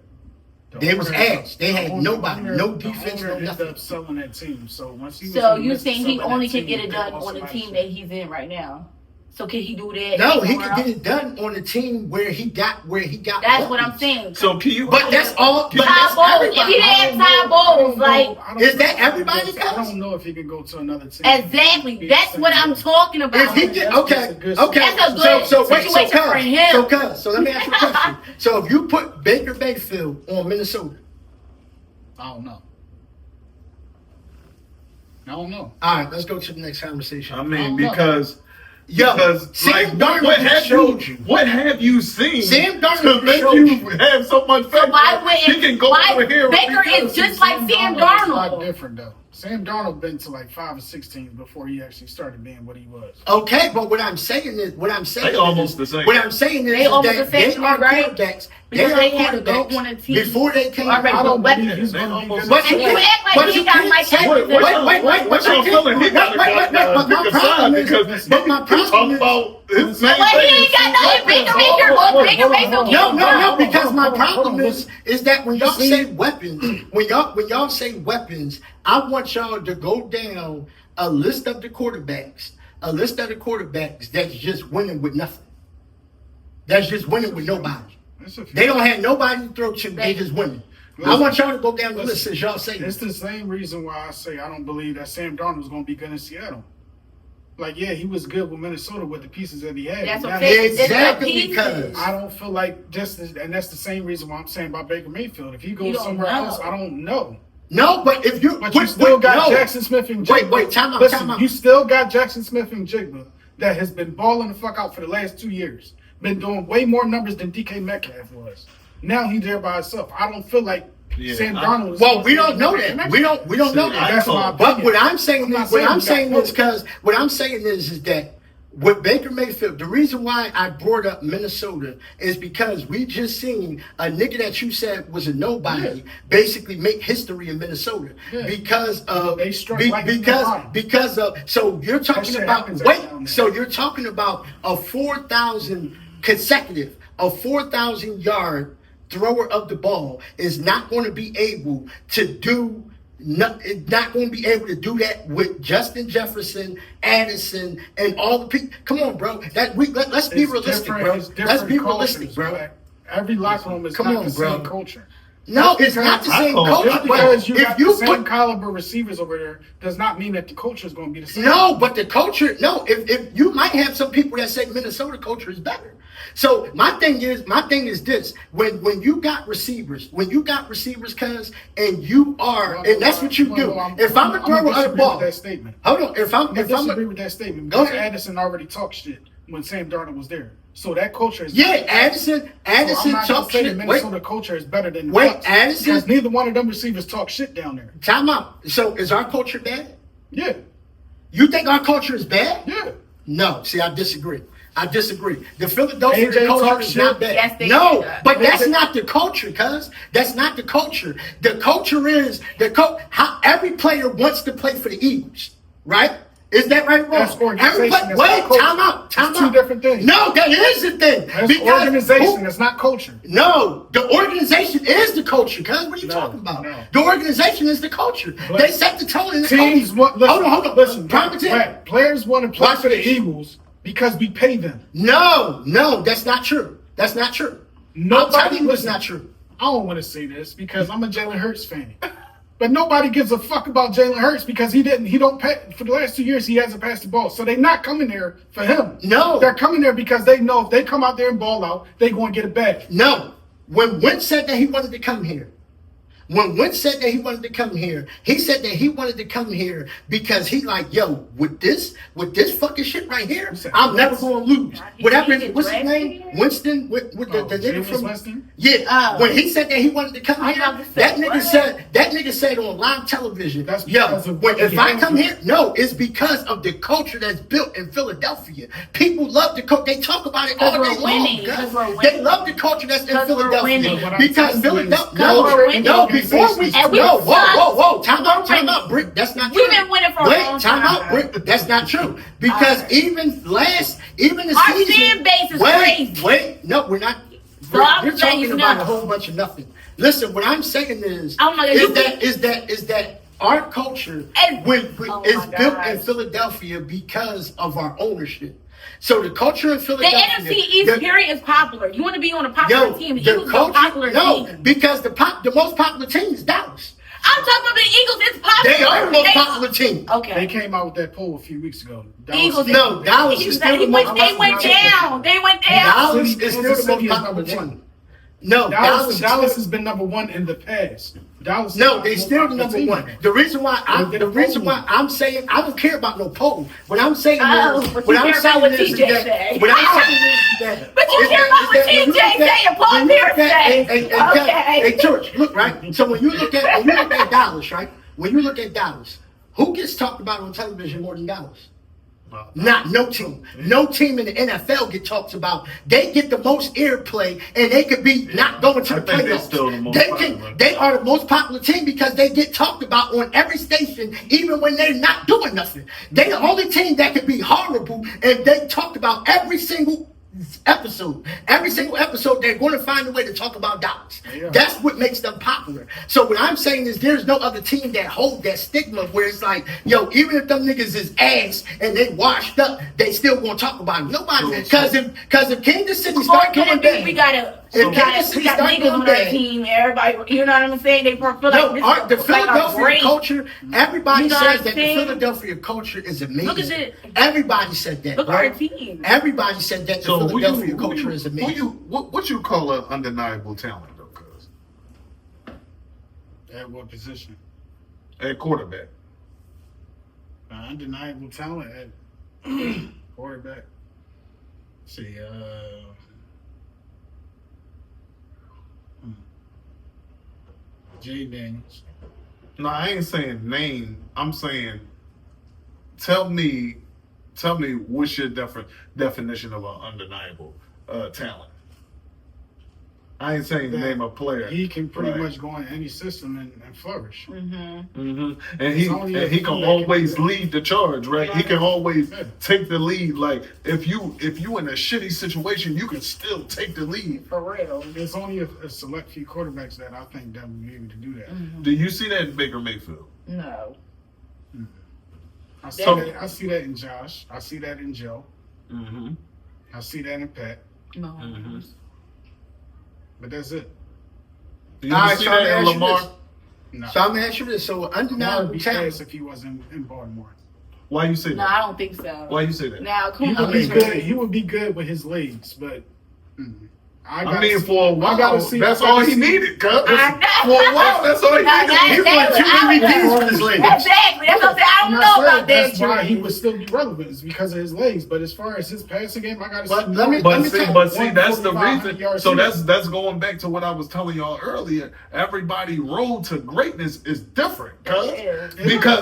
they was ass. They had nobody, no The defense, owner no ended nothing. up selling that team. So once he was So in you the saying midst he of selling only that can get team, it they done lost on the somebody team shit. that he's in right now? So can he do that? No, he somewhere could get else? it done on the team where he got. That's what I'm saying. So can you? But that's all. But Ty that's Bowles. If he everybody. didn't have Ty Bowles, like Is that everybody, I guys? don't know if he can go to another team. exactly. That's what I'm talking If about. he get okay, That's okay. That's a good So wait, situation for him. so let me ask you a question. So if you put Baker Mayfield on Minnesota, I don't know. I don't know. all right, let's go to the next conversation. I mean, because Sam like, Darnold what just have showed you. What have you seen Sam to Darnold make showed you you. have so much faith? So why that he can go over wouldn't here? Baker is just like Sam Darnold is a lot Darnold? different though. Sam Darnold been to like 5 or 6 teams before he actually started being what he was. Okay, but what I'm saying is, They almost the same. What I'm saying is, They almost that the same, they are right? quarterbacks. Because They they are had to go quarterbacks on a team before they came. already I don't weapons. believe he's They going to be almost- good. But And you act like but he you got can't Mike say- Tyson. wait, But I'm feeling he got to pick a side because but my he problem talking is, about his main But he thing. ain't got nothing. Baker Mayfield no, because my problem is that when y'all say weapons, when y'all say weapons, I want y'all to go down a list of the quarterbacks that's just winning with nothing. That's just winning with nobody. They don't have nobody to throw to. They just winning. I want y'all to go down the list as y'all say. It's the same reason why I say I don't believe that Sam Darnold is going to be good in Seattle. Like, yeah, he was good with Minnesota with the pieces that he had. That's Now, what I'm saying. Exactly, It's the because pieces. I don't feel like and that's the same reason why I'm saying about Baker Mayfield. If he You goes don't somewhere know. else, I don't know. no, but if you But you still got no. Jackson Smith and Jigba. Wait, time out, Listen, time out. you still got Jackson Smith and Jigba that has been balling the fuck out for the last 2 years. Been doing way more numbers than DK Metcalf was. Now he's there by himself. I don't feel like Sam Darnold is. Well, we don't know that. We don't know that. That's my But opinion. what I'm saying not is, what saying I'm you saying got is, because what I'm saying is that with Baker Mayfield, the reason why I brought up Minnesota is because we just seen a nigga that you said was a nobody basically make history in Minnesota because of They struck lightning because of so you're talking shit about happens every now and then. so you're talking about a 4,000 consecutive, a 4,000 yard thrower of the ball is not going to be able to do. Not going to be able to do that with Justin Jefferson, Addison, and all the people. Come on, bro. Let's be It's realistic, different- bro. it's different Let's be cultures, realistic, bro. Every locker room is Come not on, the bro. same culture. No, it's not the same culture. Just because you got if you the same put caliber receivers over there does not mean that the culture is going to be the same. no, but the culture. No, if you might have some people that say Minnesota culture is better. So my thing is this: when you got receivers, cuz, and you are, and that's what you do. If I'm a thrower of the ball, that statement. hold on. If I'm with that statement, Go because ahead. Addison already talked shit when Sam Darnold was there. So that culture is yeah, Addison talk shit. Minnesota culture is better than the Wait, Bucs, Addison- because neither one of them receivers talk shit down there. Time out. So is our culture bad? Yeah, You think our culture is bad? yeah. No. See, I disagree. The Philadelphia AJ culture talk is shit. not bad. Yes, they No, do. but that's not the culture, cuz. That's not the culture. The culture is how every player wants to play for the Eagles, right? Is that right or wrong? That's organization, that's Wait, not culture. time out. It's two different things. No, that is the thing. That's Because organization. It's not culture. No, the organization is the culture, cuz. What are you talking about? no. The organization is the culture. But they set the tone in the Teams culture. want. Listen, Hold on. Listen, Prime example. Brad, players want to play Watch for the this. Eagles because we pay them. No, that's not true. That's not true. I'm telling you it's not true. I don't want to say this because I'm a Jalen Hurts fan. But nobody gives a fuck about Jalen Hurts because he don't pay, for the last 2 years he hasn't passed the ball. So they're not coming there for him. No. They're coming there because they know if they come out there and ball out, they're going to get it back. No. When Wentz said that he wanted to come here, he said that he wanted to come here because he like, yo, with this fucking shit right here, I'm never going to lose. Whatever, what's his name? Winston, with the nigga Jameis from Winston? Yeah, Oh. when he said that he wanted to come I'm here, about to say, that what? nigga said on live television, That's yo, because of when, what if he I has come to- here, no, it's because of the culture that's built in Philadelphia. People love the culture. They talk about it all Because day we're long. winning. guys. Because we're They winning. love the culture that's in Because we're Philadelphia. winning. What I'm Because telling you is Philadelphia, because we're winning. no, before we, And we no, suck. whoa, time We're out, winning. Brick, that's not true. We've been winning for a long time time. out, Brick, that's not true. Because Alright. even the Our season, fan base is wait, crazy. no, we're not. So I'm We're saying talking about no. a whole bunch of nothing. Listen, what I'm saying is, Oh my God, is that our culture And- oh is my built God. in Philadelphia because of our ownership. So the culture in The Philadelphia, NFC East period is popular. You want to be on a popular team. The the Eagles are a popular team. because the most popular team is Dallas. I'm talking about the Eagles. It's popular. They are the most popular team. They Okay. came out with that poll a few weeks ago. Eagles. No, Dallas is still the most They went popular down. They went down. Dallas City- is still Kansas the most City is popular number one. team. No, Dallas Dallas has been number one in the past. Dallas is No, not they the most still popular number team. one. The reason why I'm saying I don't care about no poll. What I'm saying is, but what you I'm care about saying what is TJ that- say. what I'm saying is that. But you is care that- about is what that when you TJ look at- say and Paul when you look Pierce at- say. Hey, Okay. George, look, right? So when you look at Dallas, right? When you look at Dallas, who gets talked about on television more than Dallas? Not no team. No team in the NFL get talked about. They get the most airplay, and they could be not going to the I think they're playoffs. still the most They popular. they are the most popular team because they get talked about on every station, even when they're not doing nothing. They the only team that could be horrible, and they talked about every single episode. Every single episode, they're going to find a way to talk about Dallas. Yeah. That's what makes them popular. So what I'm saying is there's no other team that hold that stigma where it's like, yo, even if them niggas is ass and they washed up, they still gonna talk about it. Nobody, because if Kansas City start coming back, We got Kansas City start niggas going on our bad. team. Everybody, you know what I'm saying? They feel like no, this the is like a Philadelphia great. culture, everybody You know says what I'm that saying? the Philadelphia culture is amazing. Look at it. Everybody said that, Look at right? our team. Everybody said that the So Philadelphia culture is amazing. what you call an undeniable talent though, cuz? At what position? At quarterback. Undeniable talent at quarterback. See, Jay Daniels. No, I ain't saying name. I'm saying tell me what's your definition of an undeniable talent. I ain't saying name a player. He can pretty Right. much go in any system and flourish. Mm-hmm. And It's only he a can few that always can do that. lead the charge, right? He can always Yeah. take the lead. Like if you in a shitty situation, you can still take the lead. For real. There's only a select few quarterbacks that I think that will be able to do that. Do you see that in Baker Mayfield? No. I see So- that. I see that in Josh. I see that in Joe. Mm-hmm. I see that in Pat. No. Mhm. But that's it. You All ever right, see so I'm that in gonna ask you Lamar? this. No. So I'm gonna ask you this. So Lamar would undeniable be talent. fast if he wasn't in Baltimore. Why you say No, that? I don't think so. Why you say that? Now, He come would on. be good. He would be good with his legs, but I mean, for a while, gotta that's I all gotta he see- needed, cuz. For I know. a while, that's all he No, needed. that- He won two MVPs with his legs. Exactly. That's what I'm saying. I I'm don't not know saying about that. that's why he Drew. would still be relevant. Is because of his legs. But as far as his passing game, I gotta But see. let me- more. let me tell you, But see, that's the 145 reason. yard So season. that's going back to what I was telling y'all earlier. Everybody road to greatness is different, cuz. Yeah.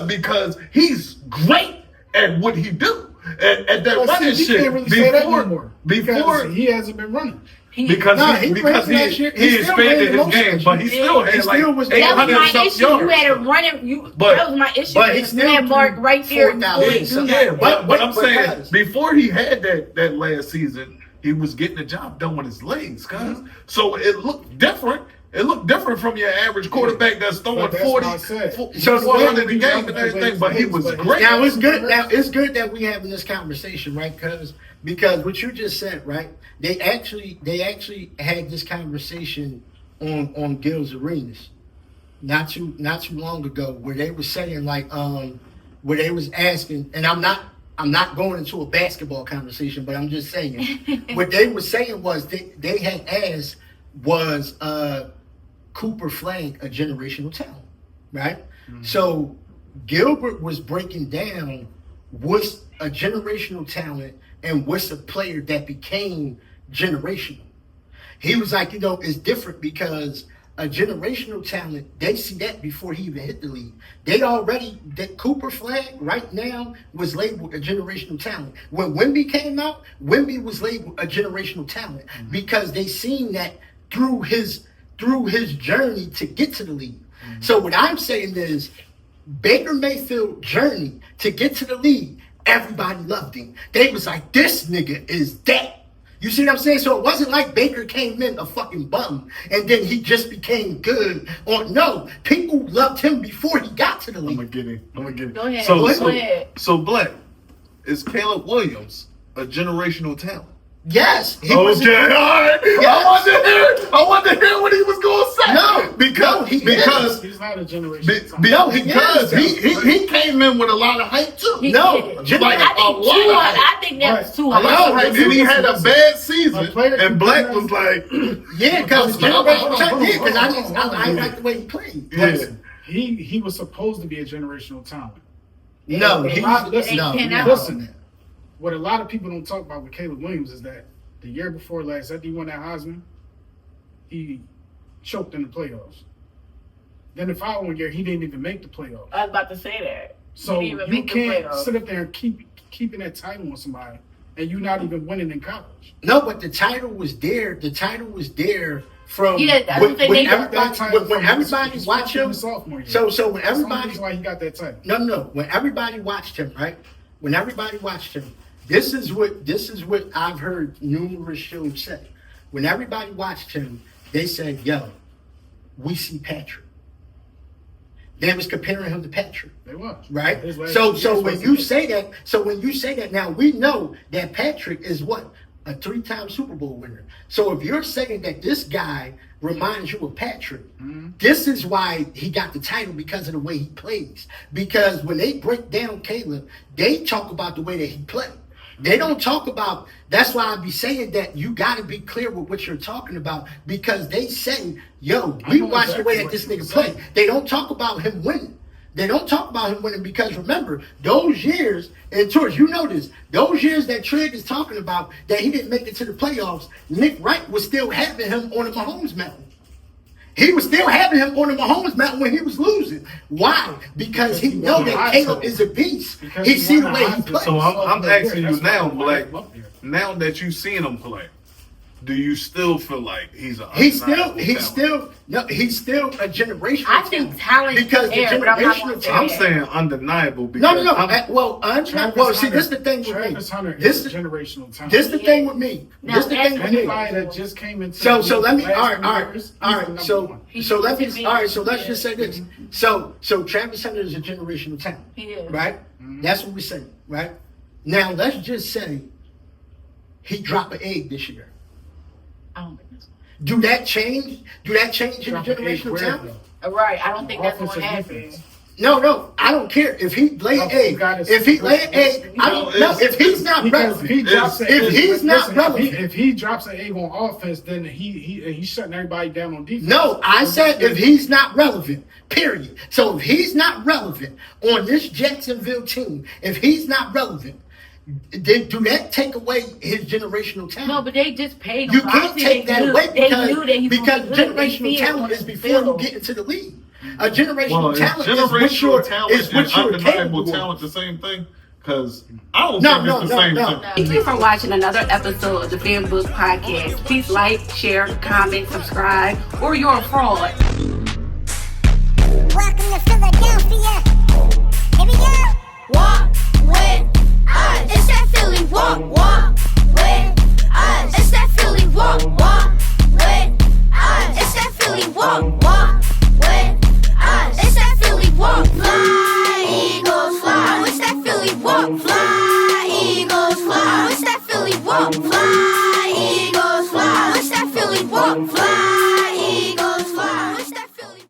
Because he's great at what he do. At that But running see, shit. you can't really say that anymore. Before Because he hasn't been running. because Nah, he he because ran last year. he He still ran expanded the his most game, last but he year. still He had still like was- That was 800 my something issue. You yards. had him running. But- That was my issue. but he You still had Mark threw right there 4,000 before he do yards. Yeah, that. but I'm but saying guys- before he had that last season, he was getting the job done with his legs, cuz. So it looked different. It looked different from your average quarterback that's throwing But that's 40, what I said. 400 a game and everything. But he was great. Now it's good. Now it's good that we having this conversation, right? Because what you just said, right? They actually had this conversation on Gil's Arenas not too long ago, where they were saying like where they was asking, and I'm not going into a basketball conversation, but I'm just saying what they were saying was they had asked was Cooper Flag a generational talent, right? So Gilbert was breaking down what's a generational talent and what's a player that became generational. He was like, it's different because a generational talent, they see that before he even hit the league. That Cooper Flag right now was labeled a generational talent. When Wemby came out, Wemby was labeled a generational talent because they seen that through his journey to get to the league. So what I'm saying is Baker Mayfield's journey to get to the league, everybody loved him. They was like, this nigga is that. You see what I'm saying? So it wasn't like Baker came in a fucking bum and then he just became good. Or no, people loved him before he got to the I'm league. gonna get it. Go ahead. So, Go so, ahead. so Black, is Caleb Williams a generational talent? Yes, he was. Okay, all right. Yes. I want to hear what he was going to say. No, because He's not a generation. No, he because is. he came in with a lot of hype too. No, Like I a think lot. I think that's too A lot high. of hype. And he had a bad season, A player and can Black be- was like, Yeah, because Hold on, because I didn't like the way he played. yeah. He was supposed to be a generational talent. No, But he a lot- listen, no. cannot. listen. What a lot of people don't talk about with Caleb Williams is that the year before last, after he won that Heisman, he choked in the playoffs. Then the following year, he didn't even make the playoffs. I was about to say that. So He didn't even you make the can't playoffs. sit up there and keeping that title on somebody, and you not even winning in college. No, but the title was there. The title was there from Yeah, that's when, what they when made everybody when everybody his watched him. sophomore year. So when That's the only everybody reason why he got that title. no. When everybody watched him, right? When everybody watched him, this is what I've heard numerous shows say. When everybody watched him, they said, "Yo, we see Patrick." They was comparing him to Patrick. They was Right. His last So 2 so years when was you the- say that, now we know that Patrick is what? A 3-time Super Bowl winner. So if you're saying that this guy reminds you of Patrick, this is why he got the title, because of the way he plays. Because when they break down Caleb, they talk about the way that he played. They don't talk about, that's why I be saying that you got to be clear with what you're talking about, because they say, yo, I we know watch the way exactly that this what nigga you're play. saying. They don't talk about him winning. They don't talk about him winning because remember, those years, and George, you know this, those years that Trigg is talking about that he didn't make it to the playoffs, Nick Wright was still having him on the Mahomes mountain. He was still having him on the Mahomes mountain when he was losing. Why? Because he know that Caleb is a beast. Because He he see the won way the he Heisman. plays. So I'm asking you That's now, why I Black. love him. Now that you've seen him play, do you still feel like he's a He's undeniable he's still a generational I think talent because is the there, but I'm not generational gonna say I'm talent. saying undeniable because No. Travis Well, see, Hunter- this is the thing with me. Travis Hunter This is a generational talent. This the thing with me. Now, This the thing with me. Anybody that just came into So the let me. last All right. 3 So he's the number one. So let's just say this. So Travis Hunter is a generational talent, He is. right? That's what we say, right? Now let's just say he dropped an egg this year. I don't think so. Do that change? Do that change his Drop an 8 generational where, talent? though? Right. I don't think that's Offense going or to happen. defense? No, I don't care if he lay Oh, A. you gotta- If he lay A, I don't know. If he's not Because if he relevant, drops an if A- he's not listen, relevant. if he drops an A on offense, then he's shutting everybody down on defense. No, I said if he's not relevant, period. So if he's not relevant on this Jacksonville team, if he's not relevant, then do that take away his generational talent? No, but they just paid him. You So can't obviously take they that knew- away they knew that he was because gonna be good. They generational see it on talent is the before you field. get into the league. A generational Well, is talent is what generational you're, talent is and what you're undeniable capable of. talent the same thing? Because I don't No, think no, it's the no, same no. thing. Thank you for watching another episode of the Ben Book Podcast. Please like, share, comment, subscribe, or you're a fraud. Welcome to Philadelphia.